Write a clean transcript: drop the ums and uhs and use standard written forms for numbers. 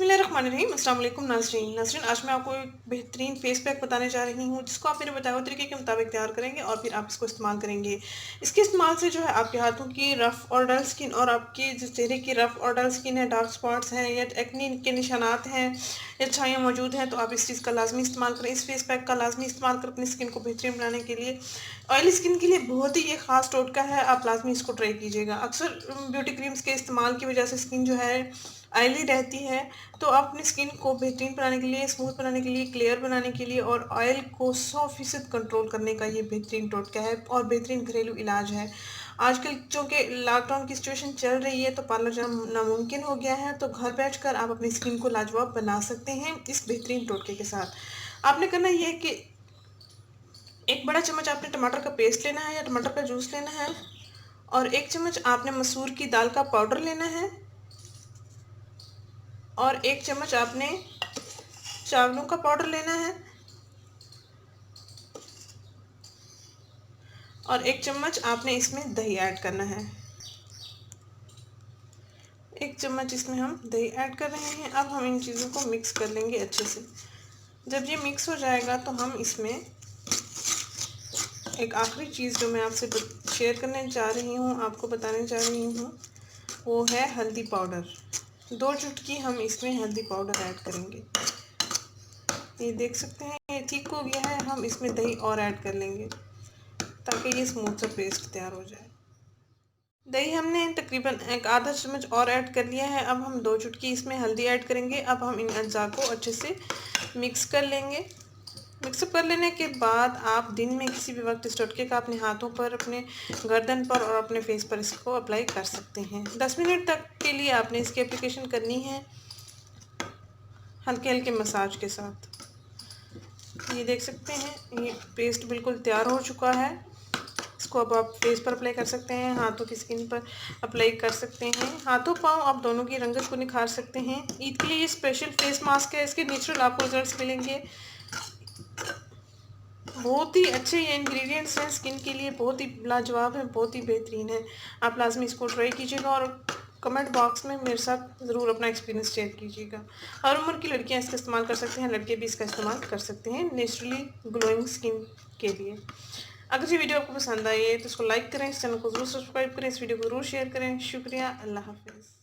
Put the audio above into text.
बिस्मिल्लाहिर्रहमानिर्रहीम। अस्सलाम वालेकुम नाज़रीन। आज मैं आपको एक बेहतरीन फेस पैक बताने जा रही हूँ जिसको आप मेरे बताए हुए तरीके के मुताबिक तैयार करेंगे और फिर आप इसको इस्तेमाल करेंगे। इसके इस्तेमाल से जो है आपके हाथों की रफ़ और डल स्किन और आपके जो चेहरे की रफ़ और डल स्किन है, डार्क स्पॉट्स हैं या एक्ने के निशानात हैं या छाइयाँ मौजूद हैं, तो आप इस चीज़ का लाजमी इस्तेमाल करें। इस फेस पैक का लाजमी इस्तेमाल करें अपनी स्किन को बेहतरीन बनाने के लिए। ऑयली स्किन के लिए बहुत ही ये ख़ास टोटका है, आप लाजमी इसको ट्राई कीजिएगा। अक्सर ब्यूटी क्रीम्स के इस्तेमाल की वजह से स्किन जो है ऑयली रहती है, तो आप अपनी स्किन को बेहतरीन बनाने के लिए, स्मूथ बनाने के लिए, क्लियर बनाने के लिए और ऑयल को 100% कंट्रोल करने का ये बेहतरीन टोटका है और बेहतरीन घरेलू इलाज है। आजकल चूँकि लॉकडाउन की सिचुएशन चल रही है, तो पार्लर जाना नामुमकिन हो गया है, तो घर बैठकर आप अपनी स्किन को लाजवाब बना सकते हैं इस बेहतरीन टोटके के साथ। आपने करना ये है कि एक बड़ा चम्मच आपने टमाटर का पेस्ट लेना है या टमाटर का जूस लेना है और 1 चम्मच आपने मसूर की दाल का पाउडर लेना है और 1 चम्मच आपने चावलों का पाउडर लेना है और 1 चम्मच आपने इसमें दही ऐड करना है। 1 चम्मच इसमें हम दही ऐड कर रहे हैं। अब हम इन चीज़ों को मिक्स कर लेंगे अच्छे से। जब ये मिक्स हो जाएगा तो हम इसमें एक आखिरी चीज़ जो मैं आपसे शेयर करने जा रही हूँ, आपको बताने जा रही हूँ, वो है हल्दी पाउडर। 2 चुटकी हम इसमें हल्दी पाउडर ऐड करेंगे। ये देख सकते हैं ये ठीक हो गया है। हम इसमें दही और ऐड कर लेंगे ताकि ये स्मूथ सा पेस्ट तैयार हो जाए। दही हमने तकरीबन एक आधा चम्मच और ऐड कर लिया है। अब हम 2 चुटकी इसमें हल्दी ऐड करेंगे। अब हम इन अज्जा को अच्छे से मिक्स कर लेंगे। मिक्सअप कर लेने के बाद आप दिन में किसी भी वक्त इस टोटके का अपने हाथों पर, अपने गर्दन पर और अपने फेस पर इसको अप्लाई कर सकते हैं। 10 मिनट तक के लिए आपने इसकी एप्लीकेशन करनी है हल्के हल्के मसाज के साथ। ये देख सकते हैं ये पेस्ट बिल्कुल तैयार हो चुका है। इसको अब आप फेस पर अप्लाई कर सकते हैं, हाथों की स्किन पर अप्लाई कर सकते हैं। हाथों पाँव आप दोनों की रंगत को निखार सकते हैं। ईद के लिए ये स्पेशल फेस मास्क है, इसके नेचुरल आपको रिजल्ट्स मिलेंगे। बहुत ही अच्छे ये इंग्रेडिएंट्स हैं, स्किन के लिए बहुत ही लाजवाब है, बहुत ही बेहतरीन है। आप लाजमी इसको ट्राई कीजिएगा और कमेंट बॉक्स में मेरे साथ ज़रूर अपना एक्सपीरियंस शेयर कीजिएगा। हर उम्र की लड़कियां इसका इस्तेमाल कर सकते हैं, लड़के भी इसका इस्तेमाल कर सकते हैं नेचुरली ग्लोइंग स्किन के लिए। अगर ये वीडियो आपको पसंद आई है तो इसको लाइक करें, इस चैनल को ज़रूर सब्सक्राइब करें, इस वीडियो को ज़रूर शेयर करें। शुक्रिया, अल्लाह हाफिज़।